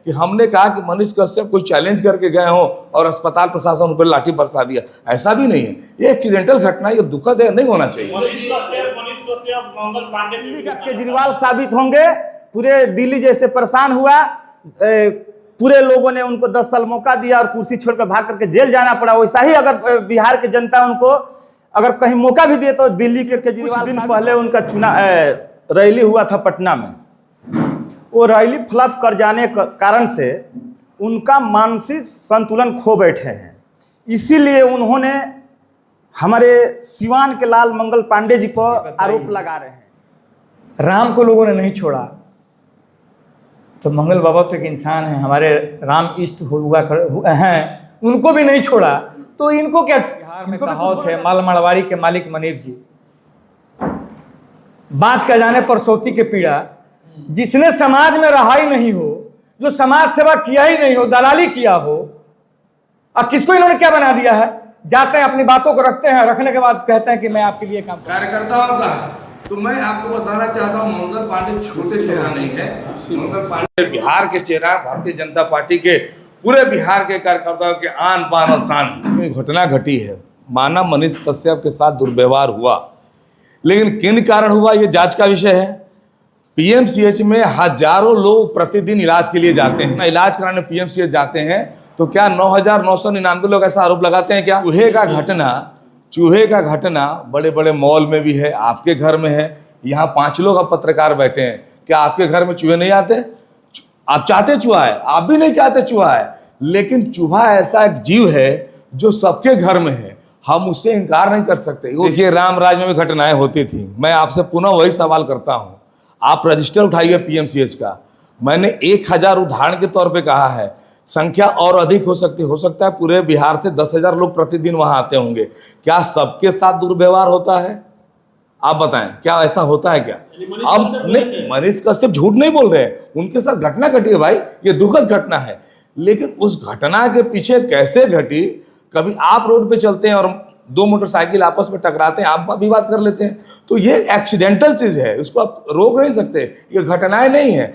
कि हमने कहा कि मनीष कश्यप कोई चैलेंज करके गए हो और अस्पताल प्रशासन उन पर लाठी बरसा दिया, ऐसा भी नहीं है। ये एक्सीडेंटल घटना, ये दुखद है, नहीं होना चाहिए। केजरीवाल साबित होंगे। पूरे दिल्ली जैसे परेशान हुआ, पूरे लोगों ने उनको 10 साल मौका दिया और कुर्सी छोड़कर भाग करके जेल जाना पड़ा। वैसा ही अगर बिहार की जनता उनको अगर कहीं मौका भी दिए तो दिल्ली के केजरीवाल, कुछ दिन पहले उनका चुनाव रैली हुआ था पटना में, वो रैली फ्लॉप कर जाने के कारण से उनका मानसिक संतुलन खो बैठे हैं। इसीलिए उन्होंने हमारे सिवान के लाल मंगल पांडे जी पर आरोप लगा रहे हैं। राम को लोगों ने नहीं छोड़ा तो मंगल बाबा तो एक इंसान है, हमारे राम इष्ट हुआ हैं, उनको भी नहीं छोड़ा तो इनको क्या। बिहार में कहावत है, माल मड़वाड़ी के मालिक मनीष जी, बाँच का जाने पर सौती के पीड़ा। जिसने समाज में रहा ही नहीं हो, जो समाज सेवा किया ही नहीं हो, दलाली किया हो, अब किसको इन्होंने क्या बना दिया है। जाते हैं अपनी बातों को रखते हैं, रखने के बाद कहते हैं कि मैं आपके लिए काम कार्यकर्ताओं का। तो मैं आपको बताना चाहता हूँ, मंगल पांडे छोटे चेहरा नहीं है। मंगल पांडे बिहार के चेहरा, भारतीय जनता पार्टी के पूरे बिहार के कार्यकर्ताओं के आन बान और शान। घटना घटी है, माना मनीष कश्यप के साथ दुर्व्यवहार हुआ, लेकिन किन कारण हुआ ये जांच का विषय है। पीएमसीएच में हजारों लोग प्रतिदिन इलाज के लिए जाते हैं। इलाज कराने पीएमसीएच जाते हैं तो क्या 9,999 लोग ऐसा आरोप लगाते हैं क्या। चूहे का घटना बड़े बड़े मॉल में भी है, आपके घर में है। यहाँ 5 लोग अब पत्रकार बैठे हैं, क्या आपके घर में चूहे नहीं आते। आप चाहते चूहा है, आप भी नहीं चाहते चूहा है, लेकिन चूहा ऐसा एक जीव है जो सबके घर में है, हम उससे इनकार नहीं कर सकते। देखिए, राम राज में भी घटनाएं होती थी। मैं आपसे पुनः वही सवाल करता हूं, आप रजिस्टर उठाइए पीएमसीएच का। मैंने 1000 उदाहरण के तौर पे कहा है, संख्या और अधिक हो सकता है पूरे बिहार से 10,000 लोग प्रतिदिन वहां आते होंगे। क्या सबके साथ दुर्व्यवहार होता है? आप बताएं, क्या ऐसा होता है क्या? अब नहीं, मनीष कश्यप झूठ नहीं बोल रहे हैं, उनके साथ घटना घटी है भाई, ये दुखद घटना है। लेकिन उस घटना के पीछे कैसे घटी, कभी आप रोड पे चलते हैं और 2 मोटरसाइकिल आपस में टकराते हैं, आप भी बात कर लेते हैं, तो ये एक्सीडेंटल चीज है, उसको आप रोक नहीं सकते। ये घटनाएं नहीं है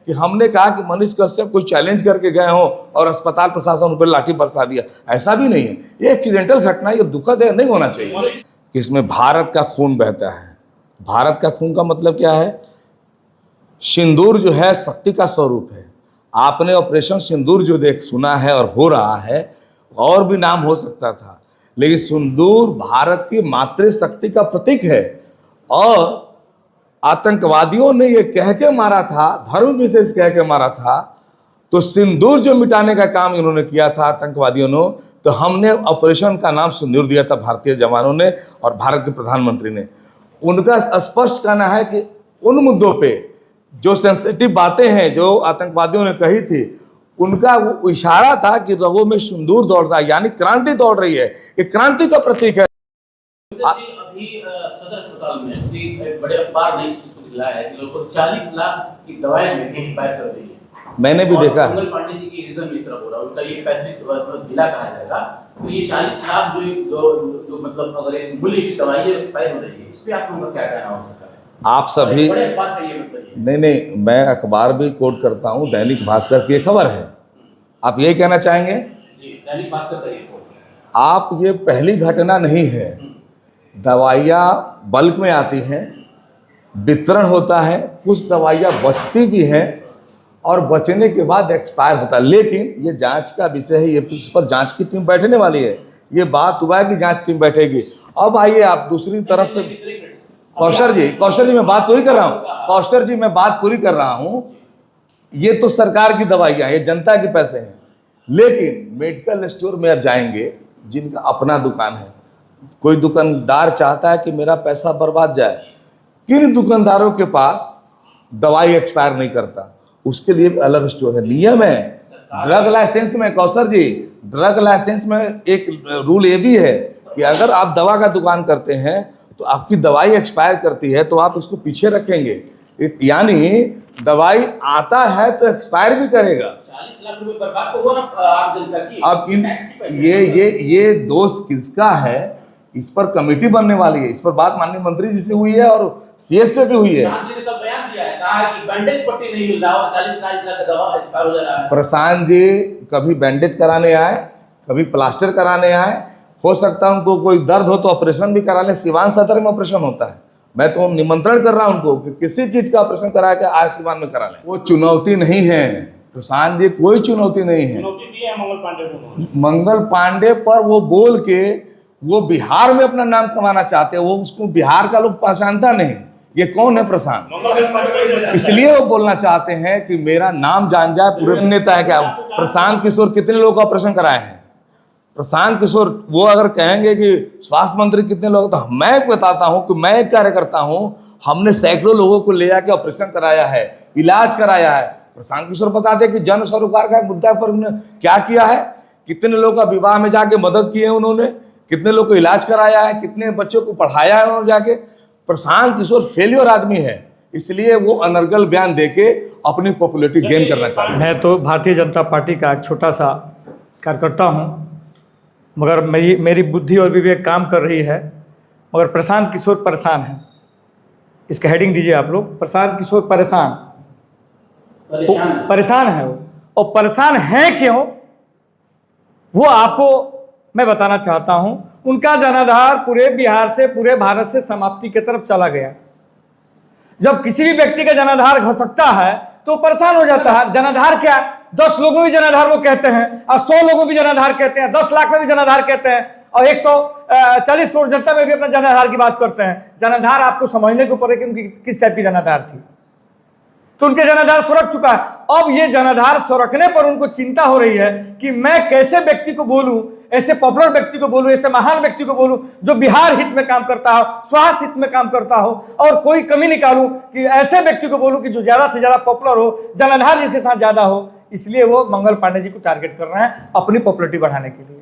कि हमने कहा कि मनीष कश्यप कोई चैलेंज करके गए हो और अस्पताल प्रशासन उन पर लाठी बरसा दिया, ऐसा भी नहीं है। ये एक्सीडेंटल घटना, ये दुखद है, नहीं होना चाहिए। कि इसमें भारत का खून बहता है। भारत का खून का मतलब क्या है? सिंदूर जो है शक्ति का स्वरूप है। आपने ऑपरेशन सिंदूर जो सुना है और हो रहा है, और भी नाम हो सकता था, लेकिन सिंदूर भारत की मातृशक्ति का प्रतीक है। और आतंकवादियों ने ये कह के मारा था, धर्म विशेष कह के मारा था, तो सिंदूर जो मिटाने का काम इन्होंने किया था आतंकवादियों ने, तो हमने ऑपरेशन का नाम सिंदूर दिया था भारतीय जवानों ने और भारत के प्रधानमंत्री ने। उनका स्पष्ट कहना है कि उन मुद्दों पे जो सेंसिटिव बातें हैं जो आतंकवादियों ने कही थी, उनका वो इशारा था कि रगों में सिंदूर दौड़ता है, यानी क्रांति दौड़ रही है, ये क्रांति का प्रतीक है। अभी सदर अस्पताल में एक बड़े अखबार ने इस चीज को दिखाया है कि लगभग 40 लाख की दवाएं जो है एक्सपायर कर रही है। मैंने भी देखा है। मंगल पांडे जी की रीजन इस तरह हो रहा है, उनका ये पैतृक जिला कहा जाएगा, तो ये 40 लाख जो मतलब अगर एक मूल्य की दवाई है एक्सपायर हो रही है, इस पे आप लोगों का क्या कहना हो सकता है? आप सभी बड़े अखबार का ये मतलब नहीं, मैं अखबार भी कोट करता हूँ, दैनिक भास्कर की खबर है। आप यही कहना चाहेंगे? जी, दैनिक भास्कर का रिपोर्ट। आप ये पहली घटना नहीं है, दवाइयाँ बल्क में आती हैं, वितरण होता है, कुछ दवाइयाँ बचती भी हैं और बचने के बाद एक्सपायर होता है। लेकिन ये जांच का विषय है, ये इस पर जांच की टीम बैठने वाली है। ये बात हुआ है कि जांच टीम बैठेगी। अब आइए आप दूसरी तरफ से, कौशल जी मैं बात पूरी कर रहा हूँ। ये तो सरकार की दवाइयाँ, ये जनता के पैसे हैं। लेकिन मेडिकल स्टोर में अब जाएंगे जिनका अपना दुकान है, कोई दुकानदार चाहता है कि मेरा पैसा बर्बाद जाए, किन दुकानदारों के पास दवाई एक्सपायर नहीं करता, उसके लिए अलग स्टोर है, नियम है। ड्रग लाइसेंस में, कौशल जी, ड्रग लाइसेंस में एक रूल ये भी है कि अगर आप दवा का दुकान करते हैं तो आपकी दवाई एक्सपायर करती है तो आप उसको पीछे रखेंगे, यानी दवाई आता है तो एक्सपायर भी करेगा। 40 लाख रुपए बर्बाद तो हुआ ना आम जनता की। अब ये दोष किसका है? इस पर कमेटी बनने वाली है, इस पर बात माननीय मंत्री जी से हुई है और सीएस से भी हुई है। प्रशांत जी ने कल बयान दिया है, कहा है कि बैंडेज पट्टी नहीं मिल रहा और 40 लाख का दवा एक्सपायर हो जा रहा है। प्रशांत जी कभी बैंडेज कराने आए, कभी प्लास्टर कराने आए, हो सकता है उनको कोई दर्द हो तो ऑपरेशन भी करा ले। सिवान सदर में ऑपरेशन होता है, मैं तो निमंत्रण कर रहा हूं उनको कि किसी चीज का ऑपरेशन करा के आज सिवान में करा लें। वो चुनौती नहीं है प्रशांत जी, कोई चुनौती नहीं है। चुनौती दी है मंगल पांडे को। मंगल पांडे पर वो बोल के वो बिहार में अपना नाम कमाना चाहते हैं, वो उसको बिहार का लोग पहचानता नहीं। ये कौन है प्रशांत? मंगल पांडे इसलिए वो बोलना चाहते हैं कि मेरा नाम जान जाए पूरे नेता है। क्या प्रशांत किशोर कितने लोगों का ऑपरेशन कराए हैं? प्रशांत किशोर वो अगर कहेंगे कि स्वास्थ्य मंत्री कितने लोग, तो मैं बताता हूं कि मैं एक कार्यकर्ता हूं, हमने सैकड़ों लोगों को ले जाके ऑपरेशन कराया है, इलाज कराया है। प्रशांत किशोर बताते हैं कि जन सरोकार का मुद्दा पर उन्होंने क्या किया है, कितने लोगों का विवाह में जाके मदद की है उन्होंने, कितने लोग को इलाज कराया है, कितने बच्चों को पढ़ाया है उन्होंने जाके। प्रशांत किशोर फेलियर आदमी है, इसलिए वो अनर्गल बयान देके अपनी पॉपुलैरिटी गेन करना चाहते हैं। मैं तो भारतीय जनता पार्टी का एक छोटा सा कार्यकर्ता हूं, मगर मेरी बुद्धि और विवेक काम कर रही है। मगर प्रशांत किशोर परेशान है, इसका हेडिंग दीजिए आप लोग, प्रशांत किशोर परेशान है वो। और परेशान है क्यों वो आपको मैं बताना चाहता हूं। उनका जनाधार पूरे बिहार से, पूरे भारत से समाप्ति की तरफ चला गया। जब किसी भी व्यक्ति का जनाधार घसकता है तो परेशान हो जाता है। जनाधार क्या, 10 लोगों में भी जनाधार वो कहते हैं, और 100 लोगों में भी जनाधार कहते हैं, 10 लाख में भी जनाधार कहते हैं, और 140 करोड़ जनता में भी अपना जनाधार की बात करते हैं। जनाधार आपको समझने के ऊपर है कि उनकी किस टाइप की जनाधार थी। तो उनके जनाधार सुरख चुका है। अब ये जनाधार सुरखने पर उनको चिंता हो रही है कि मैं कैसे व्यक्ति को बोलूं, ऐसे पॉपुलर व्यक्ति को बोलूं, ऐसे महान व्यक्ति को बोलूं जो बिहार हित में काम करता हो, स्वास्थ्य हित में काम करता हो, और कोई कमी निकालूं कि ऐसे व्यक्ति को बोलूं कि जो ज्यादा से ज्यादा पॉपुलर हो, जनाधार जिसके साथ ज्यादा हो। इसलिए वो मंगल पांडे जी को टारगेट कर रहे हैं अपनी पॉपुलरिटी बढ़ाने के लिए।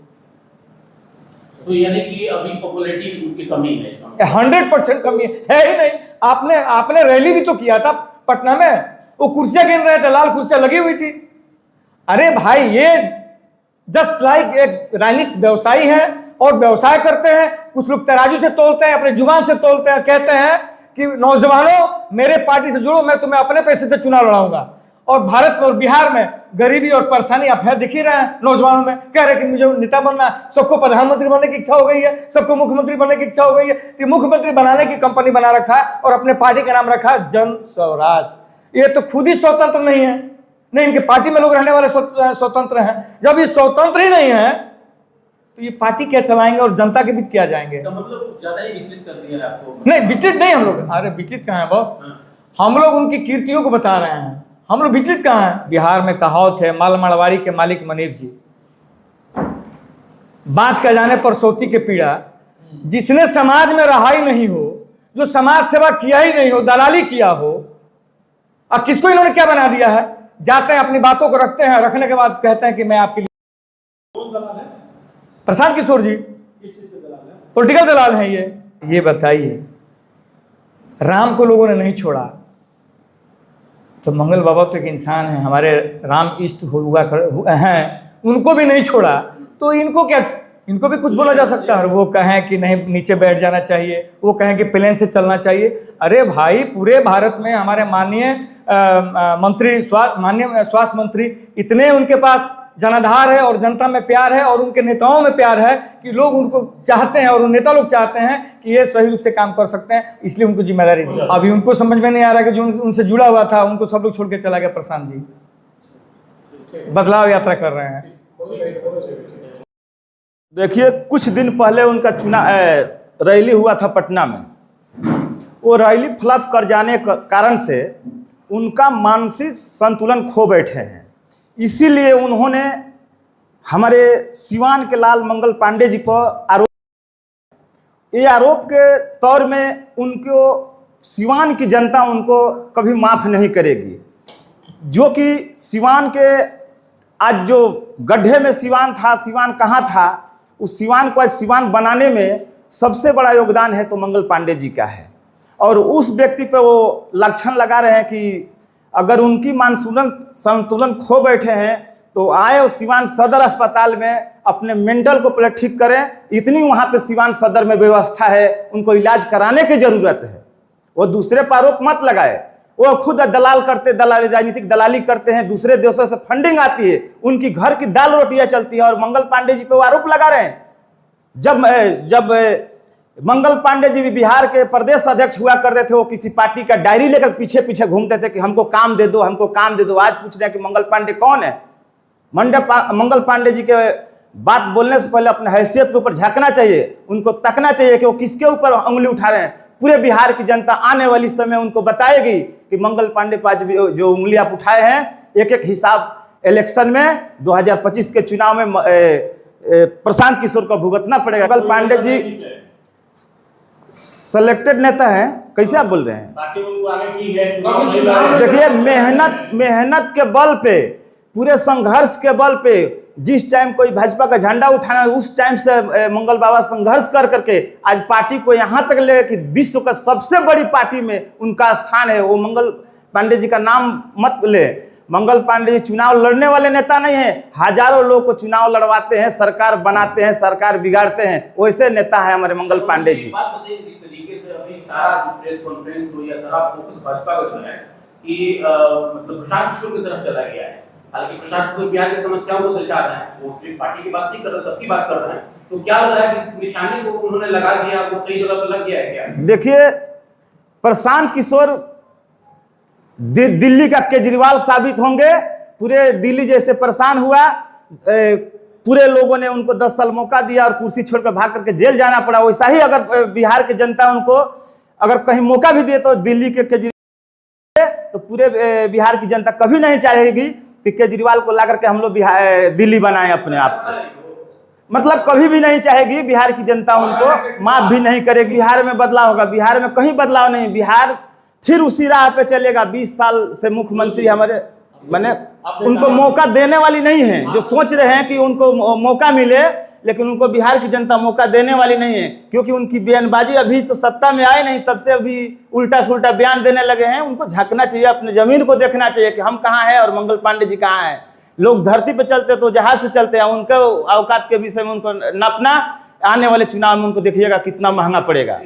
तो यानी कि अभी पॉपुलैरिटी उनकी कमी है, 100% कमी है ही नहीं। आपने रैली भी तो किया था पटना में, वो कुर्सियां गिन रहे थे, लाल कुर्सियां लगी हुई थी। अरे भाई, ये जस्ट लाइक एक राजनीतिक व्यवसायी है और व्यवसाय करते हैं। कुछ लोग तराजू से तोलते हैं, अपने जुबान से तोलते हैं, कहते हैं कि नौजवानों मेरे पार्टी से जुड़ो, मैं तुम्हें अपने पैसे से चुनाव लड़ाऊंगा। और भारत और बिहार में गरीबी और परेशानी आप है दिख ही रहे हैं। नौजवानों में कह रहे कि मुझे नेता बनना, सबको प्रधानमंत्री बनने की इच्छा हो गई है, सबको मुख्यमंत्री बनने की इच्छा हो गई है। तो मुख्यमंत्री बनाने की कंपनी बना रखा है और अपने पार्टी का नाम रखा है जन स्वराज। ये तो खुद ही स्वतंत्र नहीं है, नहीं इनके पार्टी में लोग रहने वाले स्वतंत्र हैं। जब ये स्वतंत्र ही नहीं है तो ये पार्टी क्या चलाएंगे और जनता के बीच क्या जाएंगे? इसका मतलब कुछ ज्यादा ही विचलित कर दिया है आपको। नहीं, विचलित नहीं हम लोग। अरे विचलित कहाँ है बॉस? हम लोग उनकी कीर्तियों को बता रहे हैं, हम लोग विचलित कहाँ हैं? बिहार में कहावत है, माल मड़वाड़ी के मालिक मनीर जी, बाँच का जाने पर सोती के पीड़ा। जिसने समाज में रहा ही नहीं हो, जो समाज सेवा किया ही नहीं हो, दलाली किया हो, अब किसको इन्होंने क्या बना दिया है? जाते हैं अपनी बातों को रखते हैं, रखने के बाद कहते हैं कि मैं आपके लिए। प्रशांत किशोर जी पॉलिटिकल दलाल हैं ये बताइए, राम को लोगों ने नहीं छोड़ा तो मंगल बाबा तो एक इंसान है, हमारे राम इष्ट हुआ हैं, उनको भी नहीं छोड़ा तो इनको क्या, इनको भी कुछ बोला जा सकता है? वो कहें कि नहीं नीचे बैठ जाना चाहिए, वो कहें कि प्लेन से चलना चाहिए। अरे भाई, पूरे भारत में हमारे माननीय मंत्री माननीय स्वास्थ्य मंत्री इतने उनके पास जनाधार है और जनता में प्यार है और उनके नेताओं में प्यार है कि लोग उनको चाहते हैं और उन नेता लोग चाहते हैं कि ये सही रूप से काम कर सकते हैं, इसलिए उनको जिम्मेदारी दी। अभी उनको समझ में नहीं आ रहा कि जो उनसे जुड़ा हुआ था उनको सब लोग छोड़ के चला गया। प्रशांत जी बदलाव यात्रा कर रहे हैं। देखिए, कुछ दिन पहले उनका रैली हुआ था पटना में। वो रैली फ्लॉप कर जाने के कारण से उनका मानसिक संतुलन खो बैठे हैं। इसीलिए उन्होंने हमारे सिवान के लाल मंगल पांडे जी पर आरोप के तौर में उनको सिवान की जनता उनको कभी माफ़ नहीं करेगी। जो कि सिवान के आज जो गड्ढे में सिवान था, सिवान कहाँ था, उस सिवान को आज सिवान बनाने में सबसे बड़ा योगदान है तो मंगल पांडे जी का है। और उस व्यक्ति पे वो लक्षण लगा रहे हैं कि अगर उनकी मानसून संतुलन खो बैठे हैं तो आए और सिवान सदर अस्पताल में अपने मेंटल को पहले ठीक करें। इतनी वहाँ पे सिवान सदर में व्यवस्था है, उनको इलाज कराने की ज़रूरत है। वो दूसरे पर आरोप मत लगाए। वो खुद दलाल करते, दलाली, राजनीतिक दलाली करते हैं, दूसरे देशों से फंडिंग आती है, उनकी घर की दाल रोटियां चलती है, और मंगल पांडे जी पे वो आरोप लगा रहे हैं। जब मंगल पांडे जी भी बिहार के प्रदेश अध्यक्ष हुआ करते थे, वो किसी पार्टी का डायरी लेकर पीछे पीछे घूमते थे कि हमको काम दे दो, हमको काम दे दो। आज पूछ रहे हैं कि मंगल पांडे कौन है। मंगल पांडे जी के बात बोलने से पहले अपने हैसियत के ऊपर झांकना चाहिए, उनको तकना चाहिए कि वो किसके ऊपर उंगली उठा रहे हैं। पूरे बिहार की जनता आने वाली समय उनको बताएगी कि मंगल पांडे पर जो उंगली आप उठाए हैं, एक एक हिसाब इलेक्शन में 2025 के चुनाव में प्रशांत किशोर को भुगतना पड़ेगा। मंगल पांडे जी सिलेक्टेड नेता हैं, कैसे आप बोल रहे हैं? पार्टी उनको आगे की है। देखिए, मेहनत के बल पे, पूरे संघर्ष के बल पे, जिस टाइम कोई भाजपा का झंडा उठाना, उस टाइम से मंगल बाबा संघर्ष कर करके आज पार्टी को यहाँ तक ले कि विश्व का सबसे बड़ी पार्टी में उनका स्थान है। वो मंगल पांडे जी का नाम मत ले। मंगल पांडे जी चुनाव लड़ने वाले नेता नहीं है, हजारों लोग को चुनाव लड़वाते हैं, सरकार बनाते हैं, सरकार बिगाड़ते हैं, वैसे नेता है हमारे मंगल पांडे जी। बात बताइए, जिस तरीके से अभी सारा प्रेस कॉन्फ्रेंस हो या सारा फोकस भाजपा का जो है कि मतलब प्रशांत किशोर की तरफ चला गया है। हालांकि प्रशांत किशोर बिहार की समस्याओं को दर्शा रहे हैं, वो सिर्फ पार्टी की बात नहीं कर रहे, सबकी बात कर रहे हैं। तो क्या लग रहा है कि इस निशाने को उन्होंने लगा दिया, वो सही जगह पर लग गया है क्या? देखिए, प्रशांत किशोर दिल्ली का केजरीवाल साबित होंगे। पूरे दिल्ली जैसे परेशान हुआ, पूरे लोगों ने उनको 10 साल मौका दिया और कुर्सी छोड़कर भाग करके जेल जाना पड़ा। वैसा ही अगर बिहार की जनता उनको अगर कहीं मौका भी दे तो दिल्ली के केजरीवाल, तो पूरे बिहार की जनता कभी नहीं चाहेगी कि केजरीवाल को ला करके हम लोग दिल्ली बनाएं अपने आप को। मतलब कभी भी नहीं चाहेगी बिहार की जनता, उनको माफ भी नहीं करेगी। बिहार में बदलाव होगा, बिहार में कहीं बदलाव नहीं। बिहार फिर उसी राह पे चलेगा। 20 साल से मुख्यमंत्री हमारे मैंने उनको मौका देने वाली नहीं है। जो सोच रहे हैं कि उनको मौका मिले, लेकिन उनको बिहार की जनता मौका देने वाली नहीं है, क्योंकि उनकी बयानबाजी अभी तो सत्ता में आए नहीं, तब से अभी उल्टा सुल्टा बयान देने लगे हैं। उनको झांकना चाहिए, अपने जमीन को देखना चाहिए कि हम कहाँ हैं और मंगल पांडे जी कहाँ हैं। लोग धरती पे चलते तो जहाज से चलते हैं, उनके औकात के विषय में उनको नापना, आने वाले चुनाव में उनको देखिएगा कितना महंगा पड़ेगा।